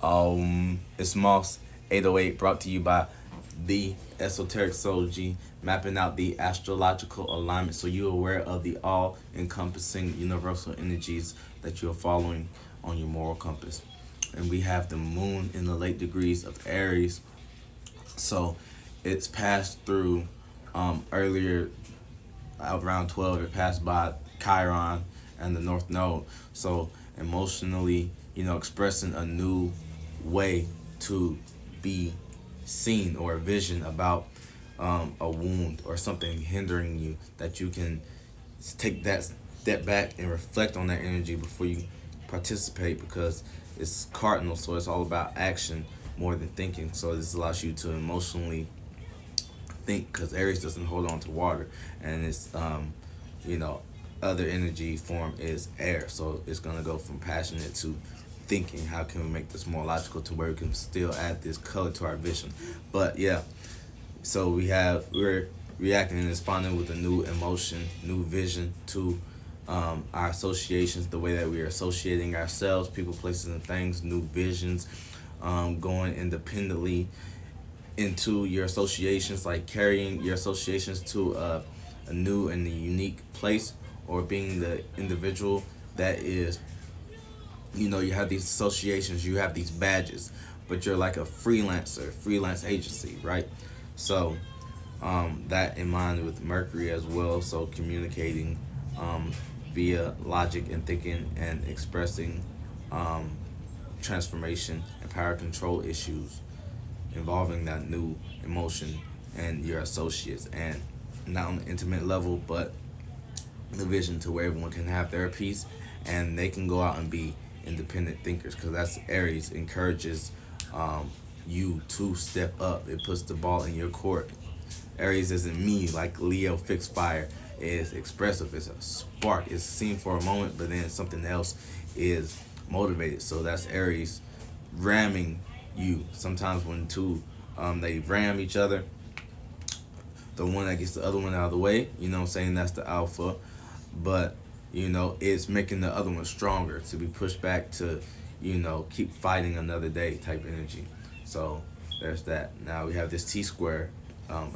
It's Moss 808, brought to you by the Esoteric Astrology, mapping out the astrological alignment so you're aware of the all encompassing universal energies that you're following on your moral compass. And we have the moon in the late degrees of Aries. So it's passed through earlier around 12, it passed by Chiron and the North Node. So emotionally, expressing a new way to be seen or a vision about a wound or something hindering you, that you can take that step back and reflect on that energy before you participate, because it's cardinal, so it's all about action more than thinking. So this allows you to emotionally think, because Aries doesn't hold on to water, and it's you know other energy form is air, so it's gonna go from passionate to thinking. How can we make this more logical to where we can still add this color to our vision? But yeah, so we're reacting and responding with a new emotion, new vision to our associations, the way that we are associating ourselves, people, places, and things, new visions, going independently into your associations, like carrying your associations to a new and a unique place, or being the individual that is, you have these associations, you have these badges, but you're like a freelancer, freelance agency, right? So that in mind with Mercury as well, so communicating via logic and thinking and expressing transformation and power control issues involving that new emotion and your associates, and not on the intimate level, but the vision to where everyone can have their piece and they can go out and be independent thinkers, because that's Aries encourages you to step up. It puts the ball in your court. Aries isn't me like Leo fixed fire. It's expressive. It's a spark. It's seen for a moment, but then something else is motivated. So that's Aries ramming you. Sometimes when two they ram each other, the one that gets the other one out of the way, I'm saying, that's the alpha. But it's making the other one stronger to be pushed back to keep fighting another day type energy. So there's that. Now we have this T square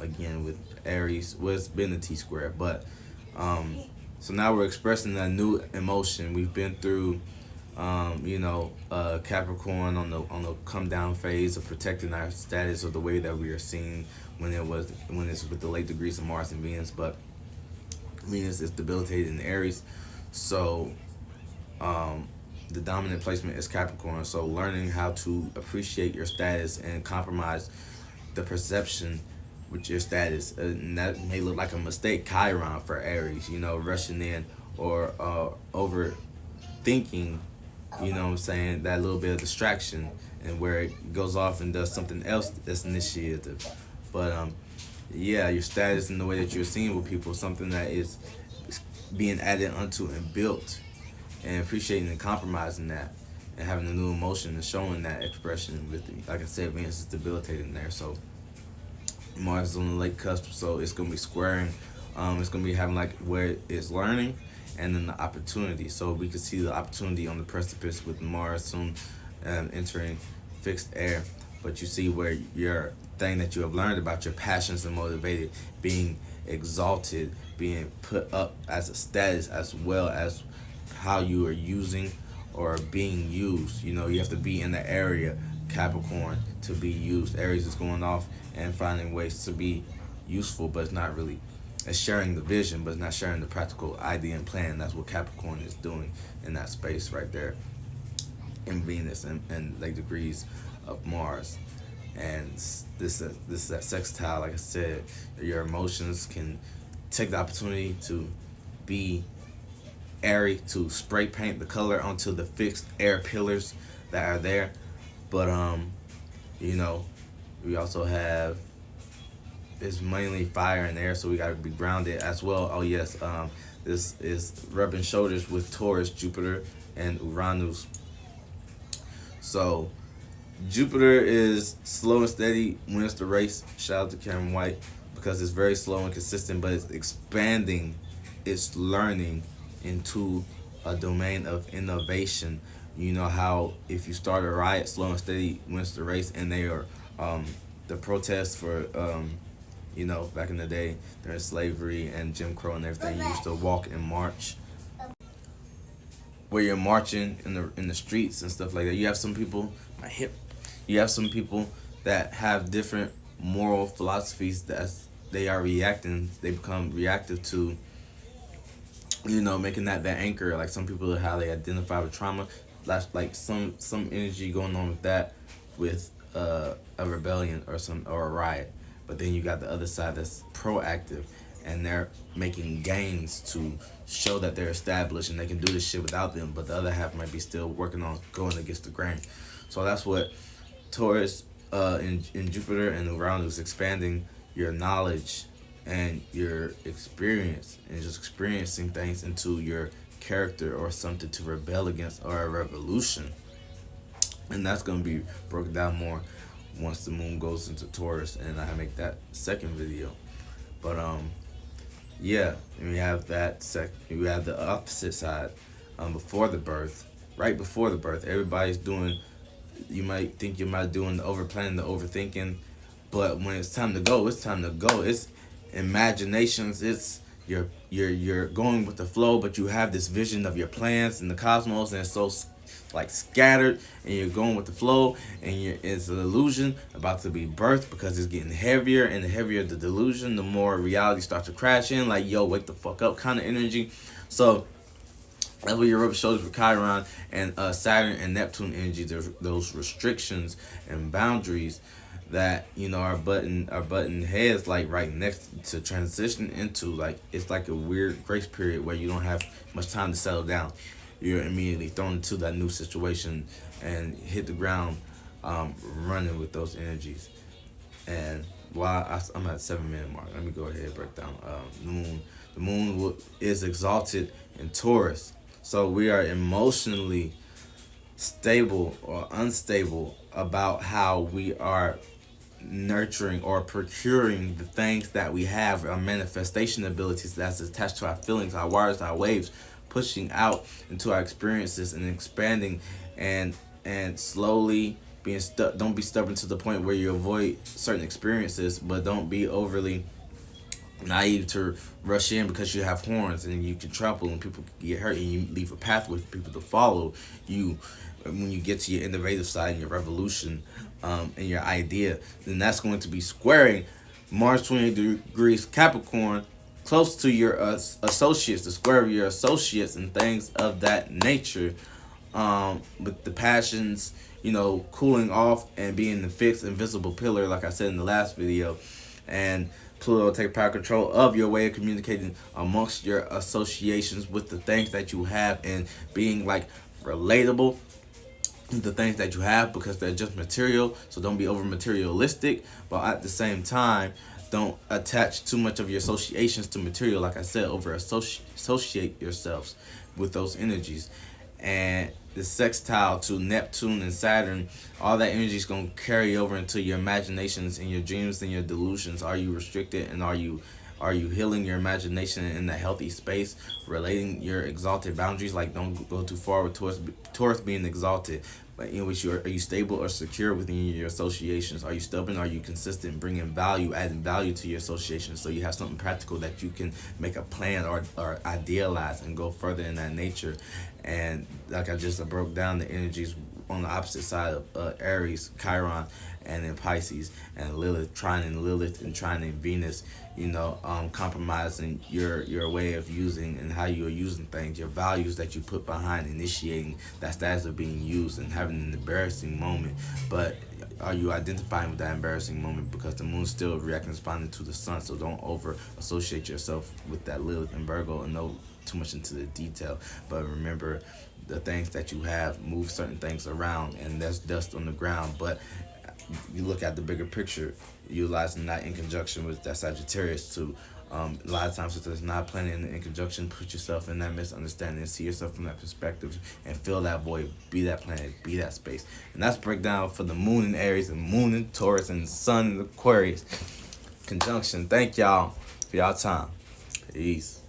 again with Aries. Well, it's been a T square, but so now we're expressing that new emotion. We've been through Capricorn on the come down phase of protecting our status, or the way that we are seen when it's with the late degrees of Mars and Venus. But Venus is debilitated in Aries, so the dominant placement is Capricorn. So learning how to appreciate your status and compromise the perception with your status, and that may look like a mistake. Chiron for Aries, rushing in or overthinking, what I'm saying, that little bit of distraction, and where it goes off and does something else that's initiative. But yeah, your status and the way that you're seen with people, something that is being added unto and built, and appreciating and compromising that, and having a new emotion and showing that expression with, like I said, Venus is debilitating there. So Mars is on the late cusp, so it's gonna be squaring. It's gonna be having like where it's learning, and then the opportunity. So we can see the opportunity on the precipice with Mars soon entering fixed air. But you see where your thing that you have learned about your passions and motivated being exalted, being put up as a status, as well as how you are using or being used. You have to be in the area, Capricorn, to be used. Aries is going off and finding ways to be useful, but it's not really. It's sharing the vision, but it's not sharing the practical idea and plan. That's what Capricorn is doing in that space right there, in Venus and like degrees of Mars. And this is that sextile. Like I said, your emotions can take the opportunity to be airy, to spray paint the color onto the fixed air pillars that are there. But we also have, it's mainly fire and air, so we gotta be grounded as well. Oh yes, this is rubbing shoulders with Taurus, Jupiter, and Uranus. So Jupiter is slow and steady, wins the race. Shout out to Cameron White, because it's very slow and consistent, but it's expanding its learning into a domain of innovation You know how if you start a riot, slow and steady wins the race, and they are the protests for back in the day during slavery and Jim Crow and everything. You used to walk and march, where you're marching in the streets and stuff like that. You have some people, my hip. You have some people that have different moral philosophies that they are reacting. They become reactive to, making that anchor. Like some people, how they identify with trauma. That's like some energy going on with that, with a rebellion or a riot. But then you got the other side that's proactive, and they're making gains to show that they're established and they can do this shit without them. But the other half might be still working on going against the grain. So that's what Taurus in Jupiter and Uranus, expanding your knowledge and your experience, and just experiencing things into your character or something to rebel against, or a revolution. And that's going to be broken down more once the moon goes into Taurus, and I make that second video. But yeah, and we have we have the opposite side, before the birth. Right before the birth, everybody's doing, you might think you might doing the over planning, the overthinking, but when it's time to go, it's time to go. It's imaginations. It's you're going with the flow, but you have this vision of your plans in the cosmos, and it's so like scattered, and you're going with the flow, and it's an illusion about to be birthed, because it's getting heavier, and the heavier the delusion, the more reality starts to crash in, like, yo, wake the fuck up kind of energy. So that's what your rubber shoulders with Chiron and Saturn and Neptune energy. There's those restrictions and boundaries that are button heads, like right next to transition into, like, it's like a weird grace period where you don't have much time to settle down. You're immediately thrown into that new situation and hit the ground running with those energies. And while I'm at 7-minute mark, let me go ahead and break down the moon is exalted in Taurus. So we are emotionally stable or unstable about how we are nurturing or procuring the things that we have, our manifestation abilities that's attached to our feelings, our words, our waves, pushing out into our experiences and expanding, and slowly being stuck. Don't be stubborn to the point where you avoid certain experiences, but don't be overly naive to rush in because you have horns and you can trample and people can get hurt, and you leave a pathway for people to follow you. When you get to your innovative side and your revolution, and your idea, then that's going to be squaring Mars 28 degrees Capricorn, close to your associates, the square of your associates and things of that nature, with the passions, cooling off and being the fixed invisible pillar, like I said in the last video. And Pluto take power control of your way of communicating amongst your associations with the things that you have, and being like relatable, the things that you have, because they're just material. So don't be over materialistic, but at the same time, don't attach too much of your associations to material. Like I said, over associate yourselves with those energies. And the sextile to Neptune and Saturn, all that energy is going to carry over into your imaginations and your dreams and your delusions. Are you restricted, and are you healing your imagination in a healthy space, relating your exalted boundaries? Like, don't go too far with Taurus being exalted, but in which are you stable or secure within your associations? Are you stubborn? Are you consistent, bringing value, adding value to your associations, so you have something practical that you can make a plan or idealize and go further in that nature? And like I just broke down the energies on the opposite side of Aries, Chiron, and then Pisces, and Lilith, trining Lilith and trining Venus, compromising your way of using and how you're using things, your values that you put behind initiating that status of being used, and having an embarrassing moment. But are you identifying with that embarrassing moment? Because the moon's still reacting, responding to the sun, so don't over associate yourself with that Lilith and Virgo and know too much into the detail. But remember, the things that you have move certain things around, and there's dust on the ground. But you look at the bigger picture, utilizing that in conjunction with that Sagittarius too. A lot of times, if there's not planning in conjunction, put yourself in that misunderstanding and see yourself from that perspective and fill that void. Be that planet, be that space. And that's breakdown for the moon in Aries and moon in Taurus and sun in Aquarius conjunction. Thank y'all for y'all time. Peace.